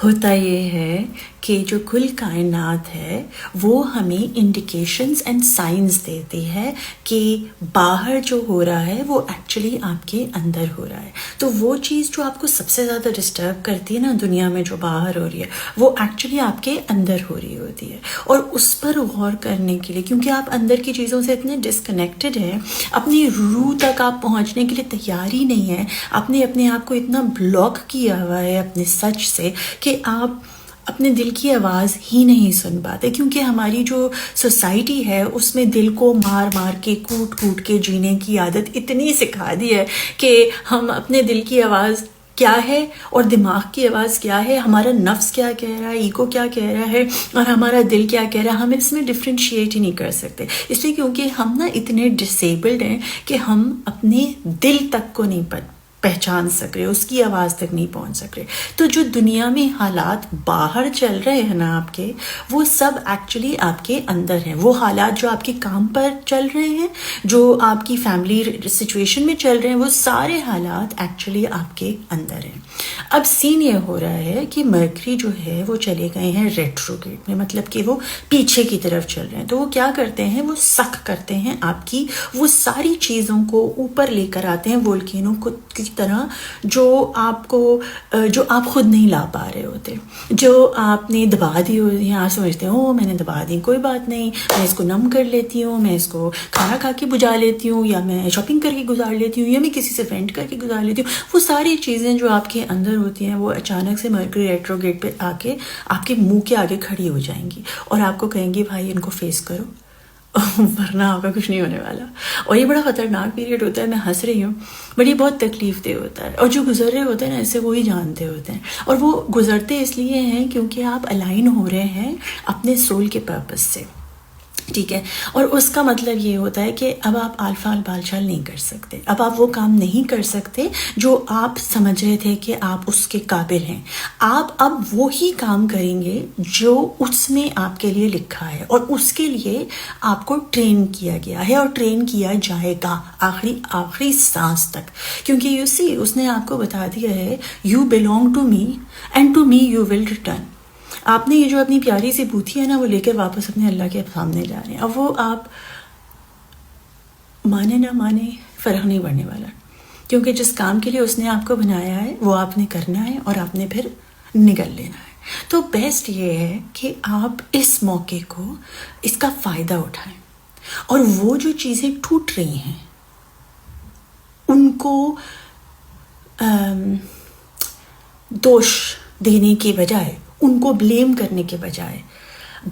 ہوتا یہ ہے کہ جو کل کائنات ہے وہ ہمیں انڈیکیشنز اینڈ سائنز دیتی ہے کہ باہر جو ہو رہا ہے وہ ایکچولی آپ کے اندر ہو رہا ہے. تو وہ چیز جو آپ کو سب سے زیادہ ڈسٹرب کرتی ہے نا دنیا میں جو باہر ہو رہی ہے وہ ایکچولی آپ کے اندر ہو رہی ہوتی ہے. اور اس پر غور کرنے کے لیے کیونکہ آپ اندر کی چیزوں سے اتنے ڈسکنیکٹڈ ہیں، اپنی روح تک آپ پہنچنے کے لیے تیار ہی نہیں ہے، آپ نے اپنے آپ کو اتنا بلاک کیا ہوا ہے اپنے سچ سے کہ آپ اپنے دل کی آواز ہی نہیں سن پاتے. کیونکہ ہماری جو سوسائٹی ہے اس میں دل کو مار مار کے کوٹ کوٹ کے جینے کی عادت اتنی سکھا دی ہے کہ ہم اپنے دل کی آواز کیا ہے اور دماغ کی آواز کیا ہے، ہمارا نفس کیا کہہ رہا ہے، ایگو کیا کہہ رہا ہے اور ہمارا دل کیا کہہ رہا ہے، ہم اس میں ڈفرینشیٹ ہی نہیں کر سکتے. اس لیے کیونکہ ہم نا اتنے ڈسیبلڈ ہیں کہ ہم اپنے دل تک کو نہیں پہچان سک رہے، اس کی آواز تک نہیں پہنچ سک رہے. تو جو دنیا میں حالات باہر چل رہے ہیں نا آپ کے، وہ سب ایکچولی آپ کے اندر ہیں. وہ حالات جو آپ کے کام پر چل رہے ہیں، جو آپ کی فیملی سچویشن میں چل رہے ہیں، وہ سارے حالات ایکچولی آپ کے اندر ہیں. اب سین یہ ہو رہا ہے کہ مرکری جو ہے وہ چلے گئے ہیں ریٹروگریڈ میں، مطلب کہ وہ پیچھے کی طرف چل رہے ہیں. تو وہ کیا کرتے ہیں، وہ سخ کرتے ہیں آپ کی وہ ساری چیزوں کو اوپر لے کر آتے ہیں وولکینو کی طرح، جو آپ خود نہیں لا پا رہے ہوتے، جو آپ نے دبا دی ہوتی ہیں. آپ سمجھتے ہیں او میں نے دبا دی، کوئی بات نہیں، میں اس کو نم کر لیتی ہوں، میں اس کو کھانا کھا کے بجھا لیتی ہوں، یا میں شاپنگ کر کے گزار لیتی ہوں، یا میں کسی سے فرینڈ کر کے گزار لیتی ہوں. وہ ساری چیزیں جو آپ کے اندر ہوتی ہیں وہ اچانک سے مرکری ریٹروگریڈ پہ آ کے آپ کے منہ کے آگے کھڑی ہو جائیں گی اور آپ کو کہیں گی بھائی ان کو فیس کرو ورنہ آپ کا کچھ نہیں ہونے والا. اور یہ بڑا خطرناک پیریڈ ہوتا ہے. میں ہنس رہی ہوں بٹ یہ بہت تکلیف دہ ہوتا ہے، اور جو گزر رہے ہوتے ہیں نا اسے وہی جانتے ہوتے ہیں. اور وہ گزرتے اس لیے ہیں کیونکہ آپ الائن ہو رہے ہیں اپنے سول کے پرپس سے، ٹھیک ہے. اور اس کا مطلب یہ ہوتا ہے کہ اب آپ آل فال بال چال نہیں کر سکتے، اب آپ وہ کام نہیں کر سکتے جو آپ سمجھ رہے تھے کہ آپ اس کے قابل ہیں. آپ اب وہی کام کریں گے جو اس میں آپ کے لیے لکھا ہے، اور اس کے لیے آپ کو ٹرین کیا گیا ہے اور ٹرین کیا جائے گا آخری سانس تک. کیونکہ یو سی اس نے آپ کو بتا دیا ہے you belong to me and to me you will return. آپ نے یہ جو اپنی پیاری سی بوتھی ہے نا وہ لے کے واپس اپنے اللہ کے سامنے جا رہے ہیں. اب وہ آپ مانے نہ مانے فرق نہیں پڑنے والا، کیونکہ جس کام کے لیے اس نے آپ کو بنایا ہے وہ آپ نے کرنا ہے اور آپ نے پھر نکل لینا ہے. تو بیسٹ یہ ہے کہ آپ اس موقع کو اس کا فائدہ اٹھائیں، اور وہ جو چیزیں ٹوٹ رہی ہیں ان کو دوش دینے کے بجائے، ان کو بلیم کرنے کے بجائے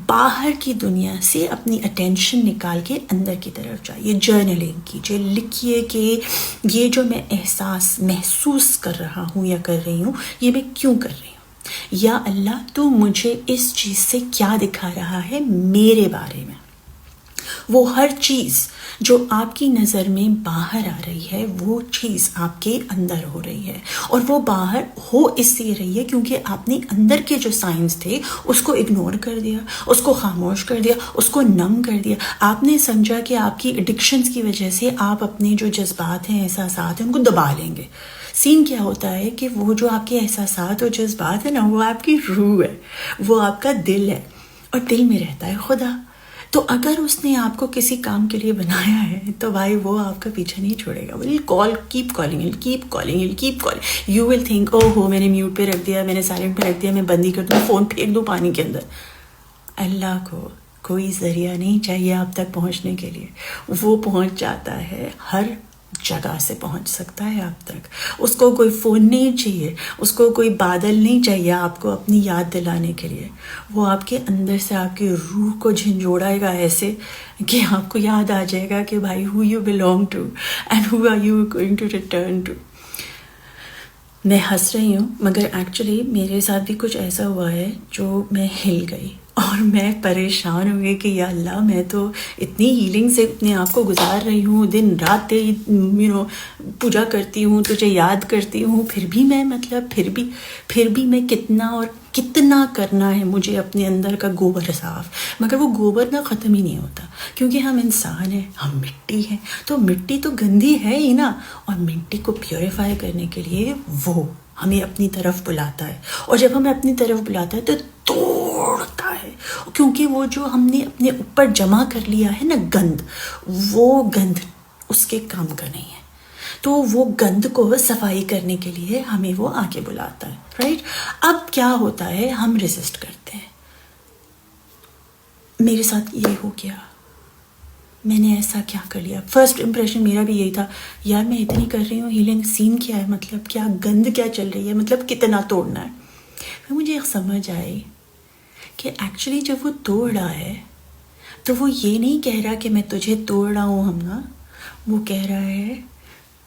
باہر کی دنیا سے اپنی اٹینشن نکال کے اندر کی طرف جائیے. جرنلنگ کیجیے، لکھیے کہ یہ جو میں احساس محسوس کر رہا ہوں یا کر رہی ہوں یہ میں کیوں کر رہی ہوں، یا اللہ تو مجھے اس چیز سے کیا دکھا رہا ہے میرے بارے میں. وہ ہر چیز جو آپ کی نظر میں باہر آ رہی ہے وہ چیز آپ کے اندر ہو رہی ہے، اور وہ باہر ہو اس لیے رہی ہے کیونکہ آپ نے اندر کے جو سائنس تھے اس کو اگنور کر دیا، اس کو خاموش کر دیا، اس کو نم کر دیا. آپ نے سمجھا کہ آپ کی ایڈکشنز کی وجہ سے آپ اپنے جو جذبات ہیں، احساسات ہیں، ان کو دبا لیں گے. سین کیا ہوتا ہے کہ وہ جو آپ کے احساسات اور جذبات ہیں نا وہ آپ کی روح ہے، وہ آپ کا دل ہے، اور دل میں رہتا ہے خدا. تو اگر اس نے آپ کو کسی کام کے لیے بنایا ہے تو بھائی وہ آپ کا پیچھا نہیں چھوڑے گا. Keep calling. You will think او ہو میں نے میوٹ پہ رکھ دیا، میں نے سائلنٹ پہ رکھ دیا، میں بندی کر دوں، فون پھینک دوں پانی کے اندر. اللہ کو کوئی ذریعہ نہیں چاہیے آپ تک پہنچنے کے لیے، وہ پہنچ جاتا ہے، ہر جگہ سے پہنچ سکتا ہے آپ تک. اس کو کوئی فون نہیں چاہیے، اس کو کوئی بادل نہیں چاہیے آپ کو اپنی یاد دلانے کے لیے. وہ آپ کے اندر سے آپ کی روح کو جھنجھوڑائے گا ایسے کہ آپ کو یاد آ جائے گا کہ بھائی who you belong to and who are you going to return to. میں ہنس رہی ہوں مگر ایکچولی میرے ساتھ بھی کچھ ایسا ہوا ہے جو میں ہل گئی اور میں پریشان ہو گئی کہ یا اللہ میں تو اتنی ہیلنگ سے اپنے آپ کو گزار رہی ہوں، دن رات تیری پوجا کرتی ہوں، تجھے یاد کرتی ہوں، پھر بھی میں کتنا کرنا ہے مجھے اپنے اندر کا گوبر صاف. مگر وہ گوبر نہ ختم ہی نہیں ہوتا کیونکہ ہم انسان ہیں، ہم مٹی ہیں، تو مٹی تو گندی ہے ہی نا، اور مٹی کو پیوریفائی کرنے کے لیے وہ ہمیں اپنی طرف بلاتا ہے، اور جب ہمیں اپنی طرف بلاتا ہے تو توڑتا ہے، کیونکہ وہ جو ہم نے اپنے اوپر جمع کر لیا ہے نا گند، وہ گند اس کے کام کا نہیں ہے، تو وہ گند کو صفائی کرنے کے لیے ہمیں وہ آگے بلاتا ہے، رائٹ؟ اب کیا ہوتا ہے، ہم ریزسٹ کرتے ہیں، میرے ساتھ یہ ہو گیا، میں نے ایسا کیا کر لیا. فرسٹ امپریشن میرا بھی یہی تھا، یار میں اتنی کر رہی ہوں، ہیلنگ سین کیا ہے، مطلب کیا گند کیا چل رہی ہے، مطلب کتنا توڑنا ہے. پھر مجھے ایک سمجھ آئی کہ ایکچولی جب وہ توڑ رہا ہے تو وہ یہ نہیں کہہ رہا کہ میں تجھے توڑ رہا ہوں ہمنا، وہ کہہ رہا ہے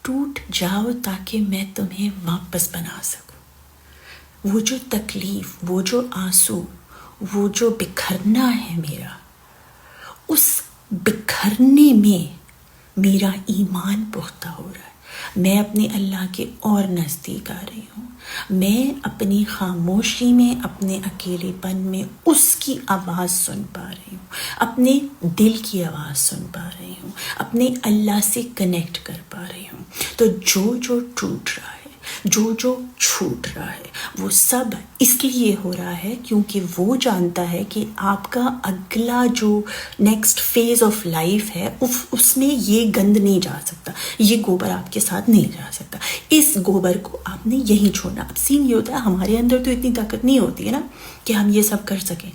ٹوٹ جاؤ تاکہ میں تمہیں واپس بنا سکوں. وہ جو تکلیف، وہ جو آنسو، وہ جو بکھرنا ہے میرا، اس بکھرنے میں میرا ایمان پختہ ہو رہا ہے، میں اپنے اللہ کے اور نزدیک آ رہی ہوں، میں اپنی خاموشی میں، اپنے اکیلے پن میں اس کی آواز سن پا رہی ہوں، اپنے دل کی آواز سن پا رہی ہوں، اپنے اللہ سے کنیکٹ کر پا رہی ہوں. تو جو ٹوٹ رہا ہے، جو چھوٹ رہا ہے، وہ سب اس لیے ہو رہا ہے کیونکہ وہ جانتا ہے کہ آپ کا اگلا جو نیکسٹ فیز آف لائف ہے اس میں یہ گند نہیں جا سکتا، یہ گوبر آپ کے ساتھ نہیں جا سکتا، اس گوبر کو آپ نے یہیں چھوڑنا. اب سین یہ ہوتا ہے، ہمارے اندر تو اتنی طاقت نہیں ہوتی ہے نا کہ ہم یہ سب کر سکیں.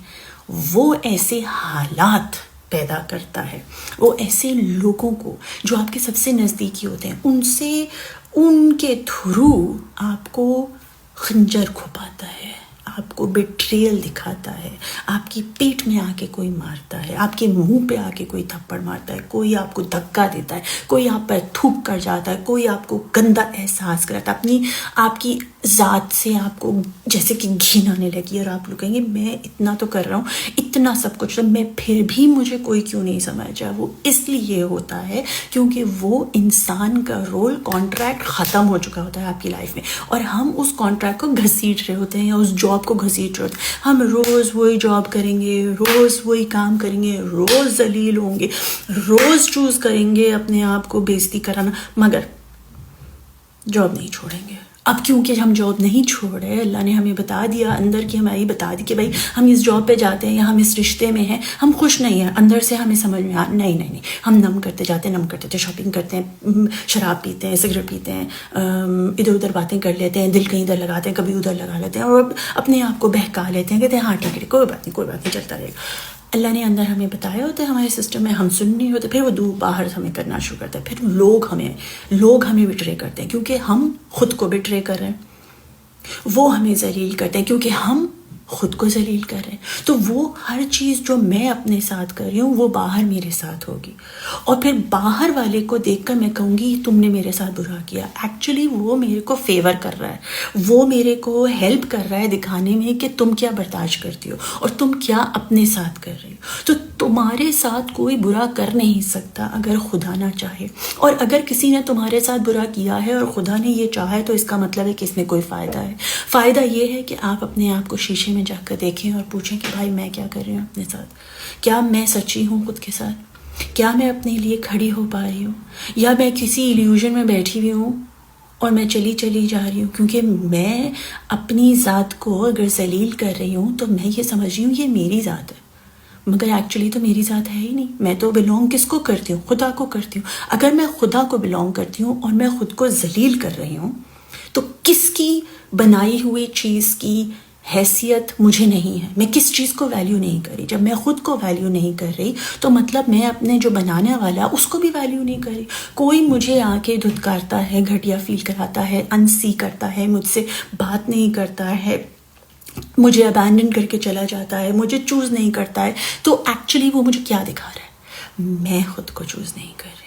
وہ ایسے حالات پیدا کرتا ہے، وہ ایسے لوگوں کو جو آپ کے سب سے نزدیکی ہوتے ہیں، ان کے تھرو آپ کو خنجر کھپاتا ہے، آپ کو بیٹریل دکھاتا ہے، آپ کی پیٹ میں آ کے کوئی مارتا ہے، آپ کے منہ پہ آ کے کوئی تھپڑ مارتا ہے، کوئی آپ کو دھکا دیتا ہے، کوئی آپ پر تھوک کر جاتا ہے، کوئی آپ کو گندا احساس کراتا ہے، آپ کی ذات سے آپ کو جیسے کہ گھن آنے لگی، اور آپ لوگ کہیں گے میں اتنا تو کر رہا ہوں، اتنا سب کچھ، میں پھر بھی مجھے کوئی کیوں نہیں سمجھا. وہ اس لیے ہوتا ہے کیونکہ وہ انسان کا رول کانٹریکٹ ختم ہو چکا ہوتا ہے آپ کی لائف میں، اور ہم اس کانٹریکٹ کو گھسیٹ رہے ہوتے ہیں، یا اس جاب کو گھسیٹ رہے ہوتے ہیں. ہم روز وہی جاب کریں گے، روز وہی کام کریں گے، روز ذلیل ہوں گے، روز چوز کریں گے اپنے آپ کو بےزتی کرانا، مگر جاب نہیں چھوڑیں گے. اب کیونکہ ہم جاب نہیں چھوڑ رہے، اللہ نے ہمیں بتا دیا، اندر کی ہماری بتا دی کہ بھائی ہم اس جاب پہ جاتے ہیں یا ہم اس رشتے میں ہیں، ہم خوش نہیں ہیں، اندر سے ہمیں سمجھ میں نہیں، ہم نم کرتے جاتے ہیں، شاپنگ کرتے ہیں، شراب پیتے ہیں، سگریٹ پیتے ہیں، ادھر ادھر باتیں کر لیتے ہیں، دل کہیں ادھر لگاتے ہیں، کبھی ادھر لگا لیتے ہیں، اور اپنے آپ کو بہکا لیتے ہیں، کہتے ہیں ہاں ٹھیک ہے، کوئی بات نہیں چلتا رہے گا. اللہ نے اندر ہمیں بتایا ہوتا ہے، ہمارے سسٹم میں ہم سن نہیں ہوتے، پھر وہ باہر ہمیں کرنا شروع کرتا ہے. پھر لوگ ہمیں بٹرے کرتے ہیں کیونکہ ہم خود کو بٹرے کر رہے ہیں، وہ ہمیں ذلیل کرتے ہیں کیونکہ ہم خود کو ذلیل کر رہے ہیں. تو وہ ہر چیز جو میں اپنے ساتھ کر رہی ہوں وہ باہر میرے ساتھ ہوگی، اور پھر باہر والے کو دیکھ کر میں کہوں گی تم نے میرے ساتھ برا کیا. ایکچولی وہ میرے کو فیور کر رہا ہے، وہ میرے کو ہیلپ کر رہا ہے دکھانے میں کہ تم کیا برداشت کرتی ہو اور تم کیا اپنے ساتھ کر رہی ہو. تو تمہارے ساتھ کوئی برا کر نہیں سکتا اگر خدا نہ چاہے، اور اگر کسی نے تمہارے ساتھ برا کیا ہے اور خدا نے یہ چاہا ہے تو اس کا مطلب ہے کہ اس میں کوئی فائدہ ہے. فائدہ یہ ہے کہ آپ اپنے آپ کو شیشے میں جا کر دیکھیں اور پوچھیں کہ بھائی میں کیا کر رہی ہوں اپنے ساتھ، کیا میں سچی ہوں خود کے ساتھ، کیا میں اپنے لیے کھڑی ہو پا رہی ہوں، یا میں کسی ایلیوژن میں بیٹھی ہوئی ہوں اور میں چلی جا رہی ہوں. کیونکہ میں اپنی ذات کو اگر ذلیل کر رہی ہوں تو میں یہ سمجھ رہی ہوں یہ میری ذات ہے، مگر ایکچولی تو میری ذات ہے ہی نہیں. میں تو بلونگ کس کو کرتی ہوں؟ خدا کو کرتی ہوں. اگر میں خدا کو بلونگ کرتی ہوں اور میں خود کو ذلیل کر رہی ہوں تو کس کی بنائی ہوئی چیز کی حیثیت مجھے نہیں ہے، میں کس چیز کو ویلیو نہیں کر رہی. جب میں خود کو ویلیو نہیں کر رہی تو مطلب میں اپنے جو بنانے والا اس کو بھی ویلیو نہیں کر رہی. کوئی مجھے آ کے دھتکارتا ہے، گھٹیا فیل کراتا ہے، انسی کرتا ہے، مجھ سے بات نہیں کرتا ہے، مجھے ابینڈن کر کے چلا جاتا ہے، مجھے چوز نہیں کرتا ہے، تو ایکچولی وہ مجھے کیا دکھا رہا ہے؟ میں خود کو چوز نہیں کر رہی،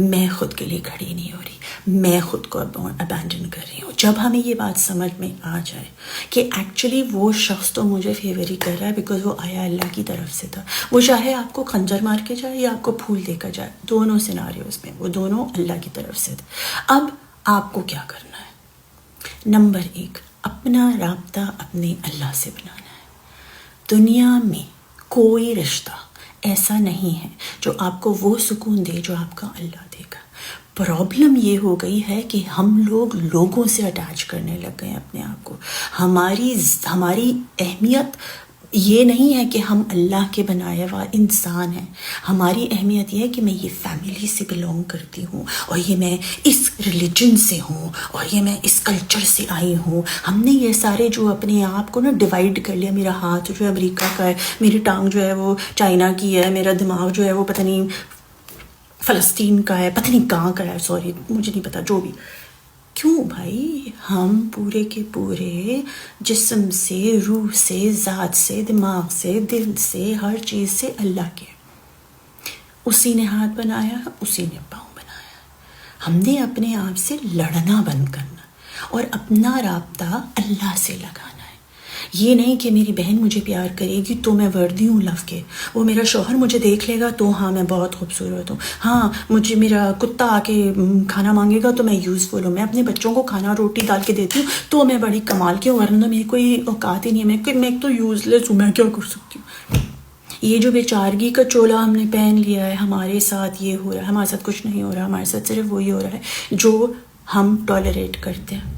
میں خود کے لیے کھڑی نہیں ہو رہی، میں خود کو ابینڈن کر رہی ہوں. جب ہمیں یہ بات سمجھ میں آ جائے کہ ایکچولی وہ شخص تو مجھے فیور ہی کر رہا ہے بیکاز وہ آیا اللہ کی طرف سے تھا، وہ چاہے آپ کو خنجر مار کے جائے یا آپ کو پھول دے کر جائے، دونوں سیناریوز میں وہ دونوں اللہ کی طرف سے تھے. اب آپ کو کیا کرنا ہے؟ نمبر 1، اپنا رابطہ اپنے اللہ سے بنانا ہے. دنیا میں کوئی رشتہ ایسا نہیں ہے جو آپ کو وہ سکون دے جو آپ کا اللہ دے گا. پرابلم یہ ہو گئی ہے کہ ہم لوگ لوگوں سے اٹیچ کرنے لگ گئے اپنے آپ کو. ہماری اہمیت یہ نہیں ہے کہ ہم اللہ کے بنایا ہوا انسان ہیں. ہماری اہمیت یہ ہے کہ میں یہ فیملی سے بلونگ کرتی ہوں، اور یہ میں اس ریلیجن سے ہوں، اور یہ میں اس کلچر سے آئی ہوں. ہم نے یہ سارے جو اپنے آپ کو نا ڈیوائڈ کر لیا. میرا ہاتھ جو ہے امریکہ کا ہے، میری ٹانگ جو ہے وہ چائنا کی ہے، میرا دماغ جو ہے وہ پتہ نہیں فلسطین کا ہے، پتہ نہیں کہاں کا ہے، سوری مجھے نہیں پتا. جو بھی، کیوں بھائی؟ ہم پورے کے پورے جسم سے، روح سے، ذات سے، دماغ سے، دل سے، ہر چیز سے اللہ کے. اسی نے ہاتھ بنایا، اسی نے پاؤں بنایا. ہم نے اپنے آپ سے لڑنا بند کرنا اور اپنا رابطہ اللہ سے لگانا ہے. یہ نہیں کہ میری بہن مجھے پیار کرے گی تو میں وردی ہوں لو کے، وہ میرا شوہر مجھے دیکھ لے گا تو ہاں میں بہت خوبصورت ہوں، ہاں مجھے میرا کتا آ کے کھانا مانگے گا تو میں یوزفل ہوں، میں اپنے بچوں کو کھانا روٹی ڈال کے دیتی ہوں تو میں بڑی کمال کی ہوں، ورنہ میری کوئی اوقات ہی نہیں ہے، میں تو یوز لیس ہوں، میں کیا کر سکتی ہوں. یہ جو بیچارگی کا چولا ہم نے پہن لیا ہے، ہمارے ساتھ یہ ہو رہا ہے، ہمارے ساتھ کچھ نہیں ہو رہا، ہمارے ساتھ صرف وہی ہو رہا ہے جو ہم ٹالریٹ کرتے ہیں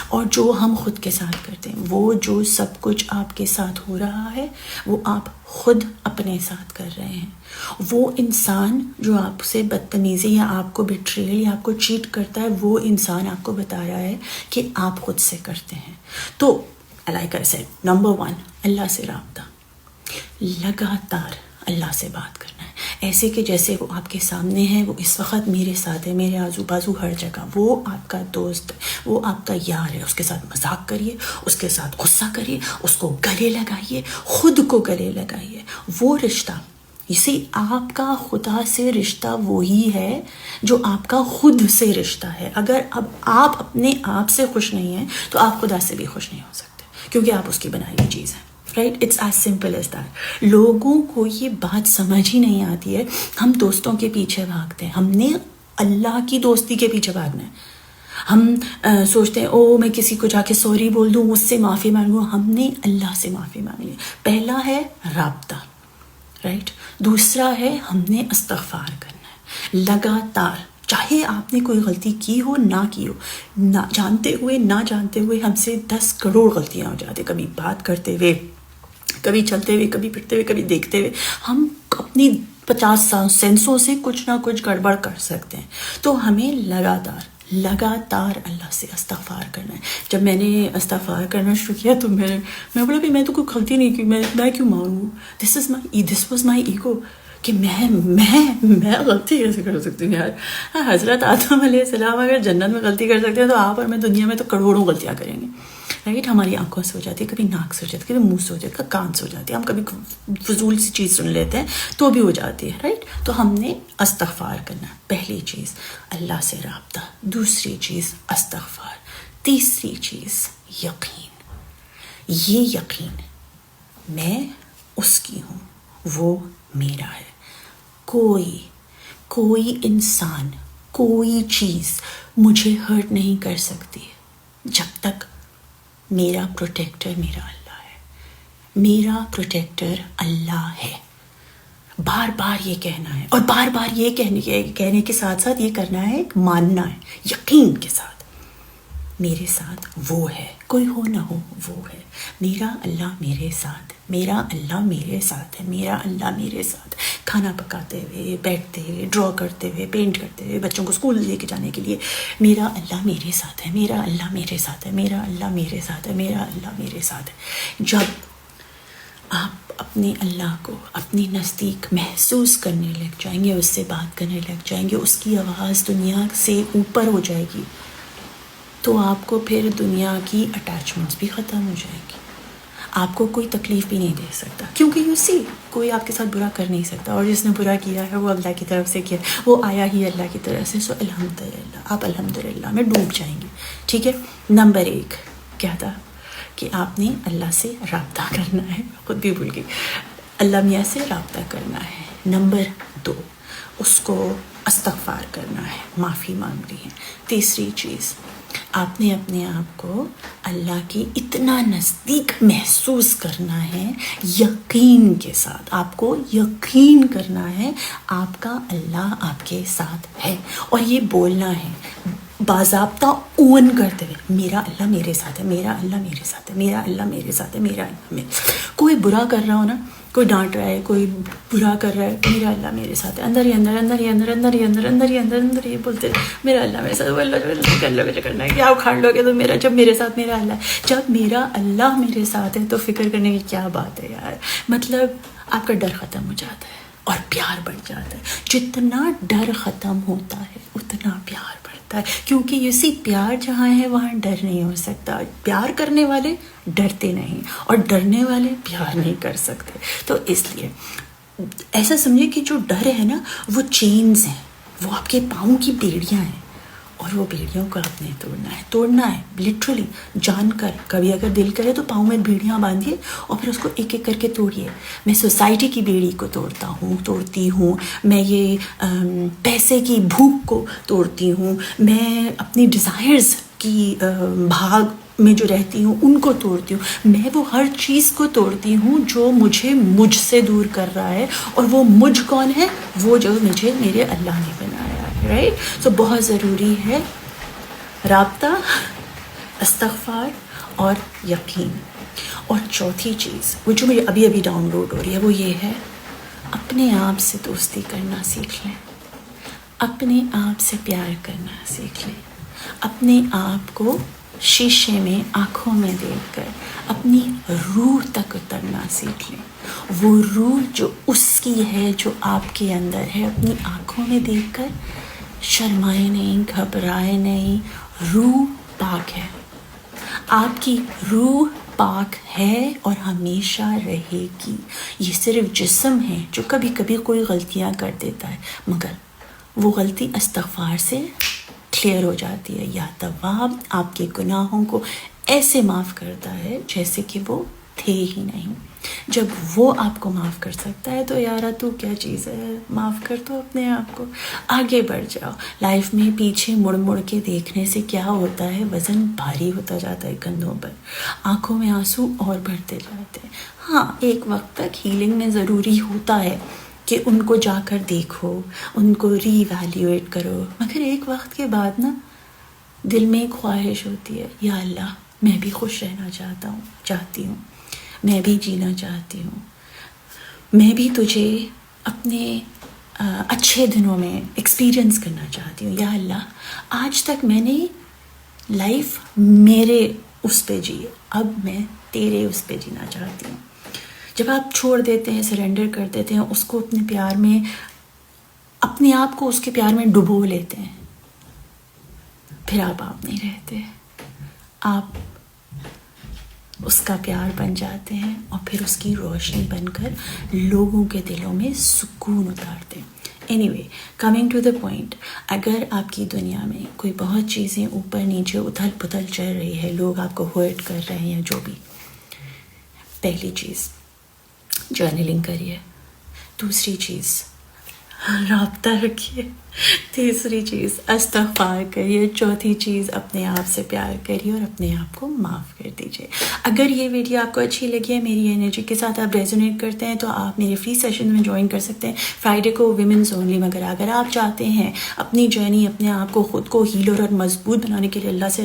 اور جو ہم خود کے ساتھ کرتے ہیں. وہ جو سب کچھ آپ کے ساتھ ہو رہا ہے وہ آپ خود اپنے ساتھ کر رہے ہیں. وہ انسان جو آپ سے بدتمیزی یا آپ کو بیٹریل یا آپ کو چیٹ کرتا ہے، وہ انسان آپ کو بتا رہا ہے کہ آپ خود سے کرتے ہیں. تو لائک آئی سیڈ، نمبر 1 اللہ سے رابطہ، لگاتار اللہ سے بات کرنا ہے، ایسے کہ جیسے وہ آپ کے سامنے ہے، وہ اس وقت میرے ساتھ ہے، میرے آزو بازو ہر جگہ. وہ آپ کا دوست ہے، وہ آپ کا یار ہے. اس کے ساتھ مذاق کریے، اس کے ساتھ غصہ کریے، اس کو گلے لگائیے، خود کو گلے لگائیے. وہ رشتہ، اسی آپ کا خدا سے رشتہ وہی ہے جو آپ کا خود سے رشتہ ہے. اگر اب آپ اپنے آپ سے خوش نہیں ہیں تو آپ خدا سے بھی خوش نہیں ہو سکتے، کیونکہ آپ اس کی بنائی ہوئی چیز ہیں. Right, it's as simple as that. لوگوں کو یہ بات سمجھ ہی نہیں آتی ہے. ہم دوستوں کے پیچھے بھاگتے ہیں، ہم نے اللہ کی دوستی کے پیچھے بھاگنا ہے. ہم سوچتے ہیں او میں کسی کو جا کے سوری بول دوں، اس سے معافی مانگوں. ہم نے اللہ سے معافی مانگنی ہے. پہلا ہے رابطہ، رائٹ. دوسرا ہے ہم نے استغفار کرنا ہے لگاتار. چاہے آپ نے کوئی غلطی کی ہو نہ کی ہو، نہ جانتے ہوئے نہ جانتے ہوئے ہم سے 10 کروڑ غلطیاں ہو جاتی. کبھی بات کرتے ہوئے، کبھی چلتے ہوئے، کبھی پھرتے ہوئے، کبھی دیکھتے ہوئے. ہم اپنی 50 سینسوں سے کچھ نہ کچھ گڑبڑ کر سکتے ہیں. تو ہمیں لگاتار اللہ سے استغفار کرنا ہے. جب میں نے استغفار کرنا شروع کیا تو میں بولا کہ میں تو کوئی غلطی نہیں کی، میں کیوں مانگوں؟ دس واز مائی ایگو کہ میں غلطی کیسے کر سکتی ہوں یار. حضرت آدم علیہ السلام اگر جنت میں غلطی کر سکتے ہیں تو آپ اور میں دنیا میں تو کروڑوں غلطیاں کریں گے. رائٹ، ہماری آنکھوں سے ہو جاتی ہے، کبھی ناک سے ہو جاتی ہے، کبھی منہ سے ہو جاتی ہے، کان سے ہو جاتی ہے، ہم کبھی فضول سی چیز سن لیتے ہیں تو بھی ہو جاتی ہے. رائٹ، تو ہم نے استغفار کرنا. پہلی چیز اللہ سے رابطہ، دوسری چیز استغفار، تیسری چیز یقین. یہ یقین میں اس کی ہوں، وہ میرا ہے. کوئی انسان، کوئی چیز مجھے ہرٹ نہیں کر سکتی جب تک میرا پروٹیکٹر میرا اللہ ہے. میرا پروٹیکٹر اللہ ہے. بار بار یہ کہنا ہے، اور بار بار یہ کہنے کے ساتھ ساتھ یہ کرنا ہے، ماننا ہے یقین کے ساتھ. میرے ساتھ وہ ہے، کوئی ہو نہ ہو وہ ہے. میرا اللہ میرے ساتھ، میرا اللہ میرے ساتھ ہے، میرا اللہ میرے ساتھ. کھانا پکاتے ہوئے، بیٹھتے ہوئے، ڈرا کرتے ہوئے، پینٹ کرتے ہوئے، بچوں کو اسکول لے کے جانے کے لیے، میرا اللہ میرے ساتھ ہے، میرا اللہ میرے ساتھ ہے، میرا اللہ میرے ساتھ ہے، میرا اللہ میرے ساتھ ہے. جب آپ اپنے اللہ کو اپنے نزدیک محسوس کرنے لگ جائیں گے، اس سے بات کرنے لگ جائیں گے، اس کی آواز دنیا سے اوپر ہو جائے گی، تو آپ کو پھر دنیا کی اٹیچمنٹس بھی ختم ہو جائے گی. آپ کو کوئی تکلیف بھی نہیں دے سکتا، کیونکہ کوئی آپ کے ساتھ برا کر نہیں سکتا، اور جس نے برا کیا ہے وہ اللہ کی طرف سے کیا، وہ آیا ہی اللہ کی طرف سے. سو الحمدللہ، آپ الحمدللہ میں ڈوب جائیں گے. ٹھیک ہے. نمبر 1 کیا تھا کہ آپ نے اللہ سے رابطہ کرنا ہے. خود بھی بھول گئی. اللہ میاں سے رابطہ کرنا ہے. نمبر 2 اس کو استغفار کرنا ہے، معافی مانگنی ہے. تیسری چیز آپ نے اپنے آپ کو اللہ کی اتنا نزدیک محسوس کرنا ہے، یقین کے ساتھ آپ کو یقین کرنا ہے آپ کا اللہ آپ کے ساتھ ہے، اور یہ بولنا ہے باضابطہ اون کرتے ہوئے، میرا اللہ میرے ساتھ ہے، میرا اللہ میرے ساتھ ہے، میرا اللہ میرے ساتھ ہے، میرا اللہ میرے ساتھ۔ کوئی برا کر رہا ہو نا، کوئی ڈانٹ رہا ہے، کوئی برا کر رہا ہے، میرا اللہ میرے ساتھ ہے، اندر ہی اندر اندر ہی اندر اندر ہی اندر اندر ہی اندر اندر یہ بولتے میرا اللہ میرے ساتھ، وہ اللہ کر لو گے کرنا ہے، کیا اکھاڑ لو گے تو میرا، جب میرے ساتھ میرا اللہ ہے، جب میرا اللہ میرے ساتھ ہے تو فکر کرنے کی کیا بات ہے یار۔ مطلب آپ کا ڈر ختم ہو جاتا ہے اور پیار بڑھ جاتا ہے۔ جتنا ڈر ختم ہوتا ہے اتنا پیار بڑھتا ہے، کیونکہ یہ پیار جہاں ہے وہاں ڈر نہیں ہو سکتا۔ پیار کرنے والے ڈرتے نہیں اور ڈرنے والے پیار نہیں کر سکتے۔ تو اس لیے ایسا سمجھے کہ جو ڈر ہے نا وہ چینز ہیں، وہ آپ کے پاؤں کی بیڑیاں ہیں، اور وہ بیڑیوں کو آپ نے توڑنا ہے لٹرلی جان کر۔ کبھی اگر دل کرے تو پاؤں میں بیڑیاں باندھیے اور پھر اس کو ایک ایک کر کے توڑیے۔ میں سوسائٹی کی بیڑی کو توڑتی ہوں، میں یہ پیسے کی بھوک کو توڑتی ہوں، میں اپنی ڈیزائرز کی بھاگ میں جو رہتی ہوں ان کو توڑتی ہوں، میں وہ ہر چیز کو توڑتی ہوں جو مجھے مجھ سے دور کر رہا ہے، اور وہ مجھ کون ہے؟ وہ جو مجھے میرے اللہ نے بنایا ہے، رائٹ؟ سو بہت ضروری ہے رابطہ، استغفار اور یقین۔ اور چوتھی چیز وہ جو مجھے ابھی ڈاؤن لوڈ ہو رہی ہے وہ یہ ہے، اپنے آپ سے دوستی کرنا سیکھ لیں، اپنے آپ سے پیار کرنا سیکھ لیں، اپنے آپ کو شیشے میں آنکھوں میں دیکھ کر اپنی روح تک اترنا سیکھ لیں۔ وہ روح جو اس کی ہے جو آپ کے اندر ہے، اپنی آنکھوں میں دیکھ کر شرمائے نہیں، گھبرائے نہیں۔ روح پاک ہے، آپ کی روح پاک ہے اور ہمیشہ رہے گی۔ یہ صرف جسم ہے جو کبھی کبھی کوئی غلطیاں کر دیتا ہے، مگر وہ غلطی استغفار سے کلیئر ہو جاتی ہے۔ یا تواب آپ کے گناہوں کو ایسے معاف کرتا ہے جیسے کہ وہ تھے ہی نہیں۔ جب وہ آپ کو معاف کر سکتا ہے تو یارا تو کیا چیز ہے، معاف کر دو اپنے آپ کو، آگے بڑھ جاؤ۔ لائف میں پیچھے مڑ مڑ کے دیکھنے سے کیا ہوتا ہے، وزن بھاری ہوتا جاتا ہے کندھوں پر، آنکھوں میں آنسو اور بڑھتے جاتے ہیں۔ ہاں ایک وقت تک ہیلنگ میں ضروری ہوتا ہے کہ ان کو جا کر دیکھو، ان کو ری ایویلیویٹ کرو، مگر ایک وقت کے بعد نا دل میں ایک خواہش ہوتی ہے، یا اللہ میں بھی خوش رہنا چاہتی ہوں، میں بھی جینا چاہتی ہوں، میں بھی تجھے اپنے اچھے دنوں میں ایکسپیرئنس کرنا چاہتی ہوں۔ یا اللہ آج تک میں نے لائف میرے اس پہ جی، اب میں تیرے اس پہ جینا چاہتی ہوں۔ جب آپ چھوڑ دیتے ہیں، سرنڈر کر دیتے ہیں اس کو، اپنے پیار میں اپنے آپ کو اس کے پیار میں ڈبو لیتے ہیں، پھر آپ نہیں رہتے، آپ اس کا پیار بن جاتے ہیں اور پھر اس کی روشنی بن کر لوگوں کے دلوں میں سکون اتارتے ہیں۔ Anyway, coming to the point, اگر آپ کی دنیا میں کوئی بہت چیزیں اوپر نیچے اتھل پتھل چل رہی ہے، لوگ آپ کو ہرٹ کر رہے ہیں یا جو بھی، پہلی چیز جرنلنگ کریے، دوسری چیز رابطہ رکھیے، تیسری چیز استغفار کریے، چوتھی چیز اپنے آپ سے پیار کریے اور اپنے آپ کو معاف کر دیجیے۔ اگر یہ ویڈیو آپ کو اچھی لگی ہے، میری انرجی کے ساتھ آپ ریزونیٹ کرتے ہیں، تو آپ میرے فری سیشن میں جوائن کر سکتے ہیں فرائیڈے کو، ویمنز اونلی۔ مگر اگر آپ چاہتے ہیں اپنی جرنی، اپنے آپ کو خود کو ہیلر اور مضبوط بنانے کے لیے اللہ سے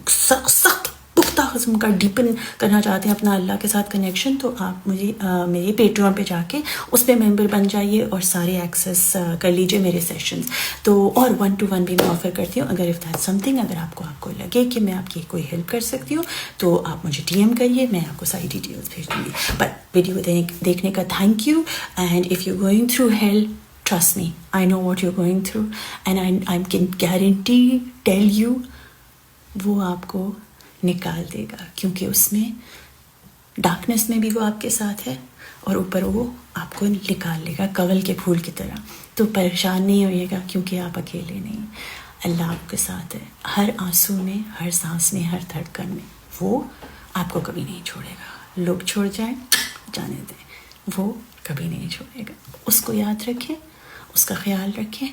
سخت پختہ قسم کا ڈیپن کرنا چاہتے ہیں اپنا اللہ کے ساتھ کنیکشن، تو آپ مجھے میرے پیٹریون پہ جا کے اس پہ ممبر بن جائیے اور سارے ایکسیس کر لیجیے میرے سیشنز۔ تو اور 1-to-1 بھی میں آفر کرتی ہوں۔ اگر اف دیٹ سم تھنگ، اگر آپ کو لگے کہ میں آپ کی کوئی ہیلپ کر سکتی ہوں تو آپ مجھے ڈی ایم کریے، میں آپ کو ساری ڈیٹیلز بھیج دوں گی۔ بٹ ویڈیو دیکھنے کا thank you, and if you going through hell, trust me, I know what you're going through, and I can tell you وہ آپ کو نکال دے گا، کیونکہ اس میں ڈارکنیس میں بھی وہ آپ کے ساتھ ہے اور اوپر وہ آپ کو نکال لے گا کنول کے پھول کی طرح۔ تو پریشان نہیں ہوئیے گا، کیونکہ آپ اکیلے نہیں، اللہ آپ کے ساتھ ہے، ہر آنسو میں، ہر سانس میں، ہر دھڑکن میں۔ وہ آپ کو کبھی نہیں چھوڑے گا، لوگ چھوڑ جائیں جانے دیں، وہ کبھی نہیں چھوڑے گا۔ اس کو یاد رکھیں، اس کا خیال رکھیں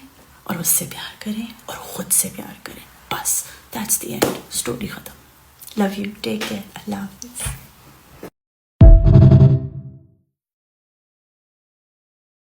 اور اس سے پیار کریں اور خود سے پیار کریں۔ بس دیٹس دی اینڈ, اسٹوری ختم. لو یو, ٹیک کیئر, اللہ حافظ.